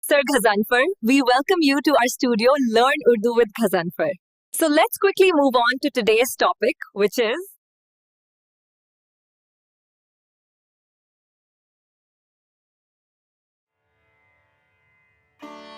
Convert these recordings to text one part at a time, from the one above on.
Sir Ghazanfar, we welcome you to our studio Learn Urdu with Ghazanfar. So let's quickly move on to today's topic, which is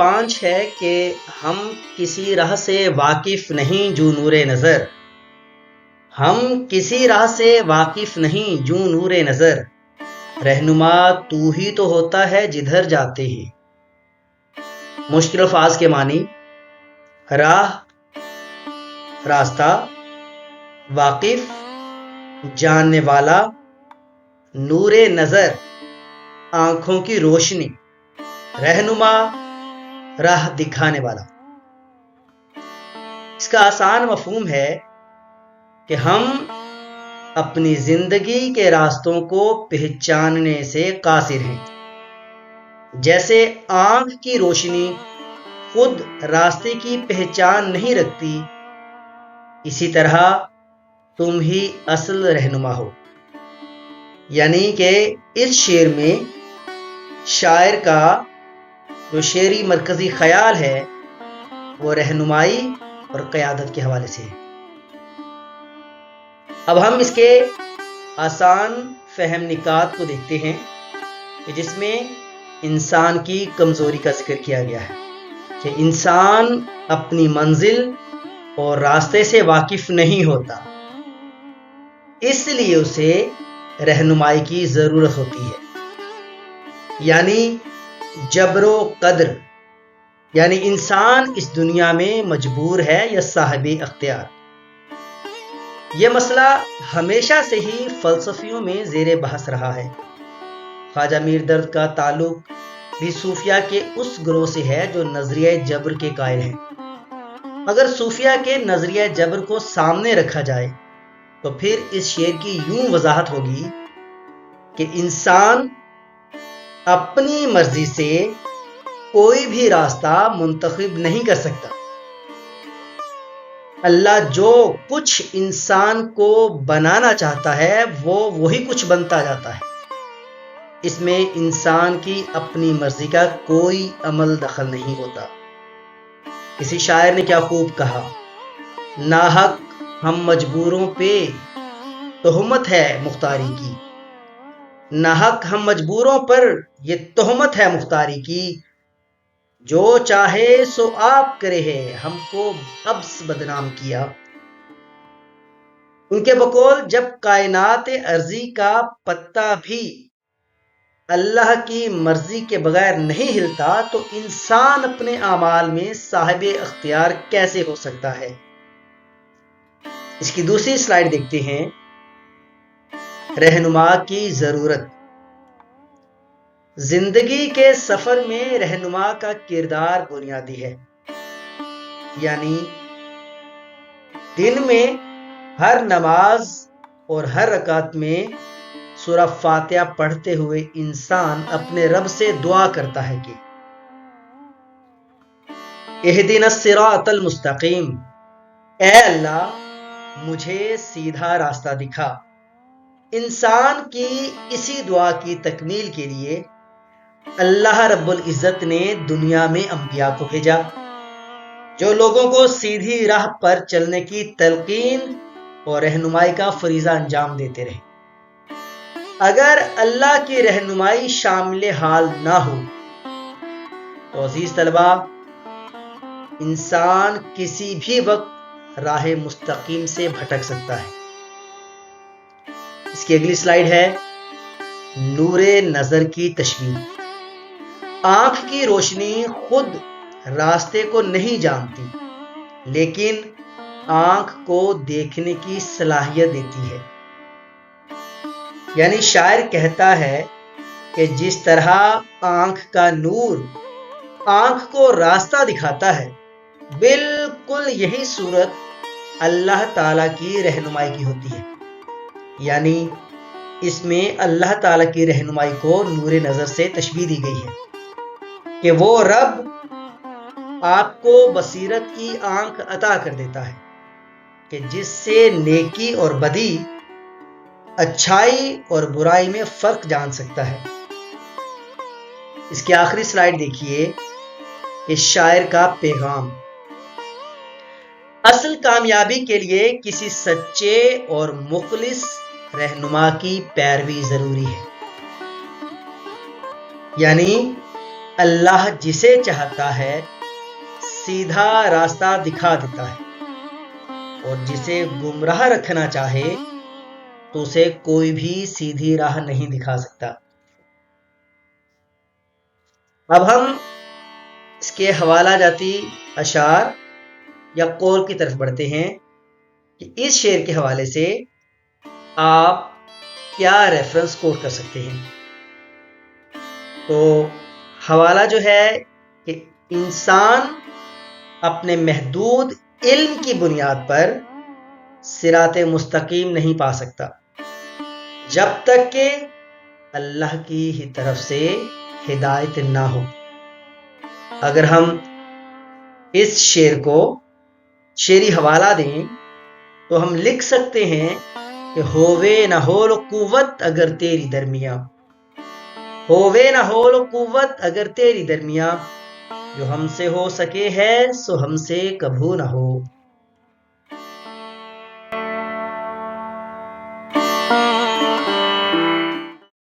5 ہے کہ ہم کسی راہ سے واقف نہیں جو نور نظر. ہم کسی راہ سے واقف نہیں جو نور نظر. رہنما تو ہی تو ہوتا ہے جدھر جاتے ہی. مشکل الفاظ کے معنی: راہ، راستہ، واقف، جاننے والا، نور نظر، آنکھوں کی روشنی، رہنما، راہ دکھانے والا. اس کا آسان مفہوم ہے کہ ہم اپنی زندگی کے راستوں کو پہچاننے سے قاصر ہیں. جیسے آنکھ کی روشنی خود راستے کی پہچان نہیں رکھتی، اسی طرح تم ہی اصل رہنما ہو. یعنی کہ اس شعر میں شاعر کا جو شعری مرکزی خیال ہے وہ رہنمائی اور قیادت کے حوالے سے ہے. اب ہم اس کے آسان فہم نکات کو دیکھتے ہیں کہ جس میں انسان کی کمزوری کا ذکر کیا گیا ہے کہ انسان اپنی منزل اور راستے سے واقف نہیں ہوتا، اس لیے اسے رہنمائی کی ضرورت ہوتی ہے. یعنی جبر و قدر، یعنی انسان اس دنیا میں مجبور ہے یا صاحب اختیار. یہ مسئلہ ہمیشہ سے ہی فلسفیوں میں زیر بحث رہا ہے. خواجہ میر درد کا تعلق بھی صوفیہ کے اس گروہ سے ہے جو نظریہ جبر کے قائل ہیں. اگر صوفیہ کے نظریہ جبر کو سامنے رکھا جائے تو پھر اس شعر کی یوں وضاحت ہوگی کہ انسان اپنی مرضی سے کوئی بھی راستہ منتخب نہیں کر سکتا. اللہ جو کچھ انسان کو بنانا چاہتا ہے وہ وہی کچھ بنتا جاتا ہے. اس میں انسان کی اپنی مرضی کا کوئی عمل دخل نہیں ہوتا. کسی شاعر نے کیا خوب کہا: ناحق ہم مجبوروں پہ تہمت ہے مختاری کی. ناحق ہم مجبوروں پر یہ تہمت ہے مختاری کی. جو چاہے سو آپ کرے ہے ہم کو ابس بدنام کیا. ان کے بقول جب کائنات ارضی کا پتا بھی اللہ کی مرضی کے بغیر نہیں ہلتا تو انسان اپنے اعمال میں صاحب اختیار کیسے ہو سکتا ہے. اس کی دوسری سلائیڈ دیکھتے ہیں. رہنما کی ضرورت. زندگی کے سفر میں رہنما کا کردار بنیادی ہے. یعنی دن میں ہر نماز اور ہر رکعت میں سورہ فاتحہ پڑھتے ہوئے انسان اپنے رب سے دعا کرتا ہے کہ اہدنا الصراط المستقیم، اے اللہ مجھے سیدھا راستہ دکھا. انسان کی اسی دعا کی تکمیل کے لیے اللہ رب العزت نے دنیا میں انبیاء کو بھیجا جو لوگوں کو سیدھی راہ پر چلنے کی تلقین اور رہنمائی کا فریضہ انجام دیتے رہے. اگر اللہ کی رہنمائی شامل حال نہ ہو تو عزیز طلبہ انسان کسی بھی وقت راہ مستقیم سے بھٹک سکتا ہے. اس کی اگلی سلائیڈ ہے نور نظر کی تشبیہ. آنکھ کی روشنی خود راستے کو نہیں جانتی لیکن آنکھ کو دیکھنے کی صلاحیت دیتی ہے. یعنی شاعر کہتا ہے کہ جس طرح آنکھ کا نور آنکھ کو راستہ دکھاتا ہے، بالکل یہی صورت اللہ تعالیٰ کی رہنمائی کی ہوتی ہے. یعنی اس میں اللہ تعالیٰ کی رہنمائی کو نور نظر سے تشبیہ دی گئی ہے کہ وہ رب آپ کو بصیرت کی آنکھ عطا کر دیتا ہے کہ جس سے نیکی اور بدی، اچھائی اور برائی میں فرق جان سکتا ہے. اس کی آخری سلائیڈ دیکھیے کہ شاعر کا پیغام. اصل کامیابی کے لیے کسی سچے اور مخلص رہنما کی پیروی ضروری ہے. یعنی اللہ جسے چاہتا ہے سیدھا راستہ دکھا دیتا ہے، اور جسے گمراہ رکھنا چاہے تو اسے کوئی بھی سیدھی راہ نہیں دکھا سکتا. اب ہم اس کے حوالہ جاتی اشعار یا قول کی طرف بڑھتے ہیں کہ اس شعر کے حوالے سے آپ کیا ریفرنس کوٹ کر سکتے ہیں. تو حوالہ جو ہے کہ انسان اپنے محدود علم کی بنیاد پر صراط مستقیم نہیں پا سکتا جب تک کہ اللہ کی ہی طرف سے ہدایت نہ ہو. اگر ہم اس شعر کو شعری حوالہ دیں تو ہم لکھ سکتے ہیں کہ ہووے نہ ہول قوت اگر تیری درمیاں، ہووے نہ ہول قوت اگر تیری درمیاں، جو ہم سے ہو سکے ہے سو ہم سے کبھو نہ ہو.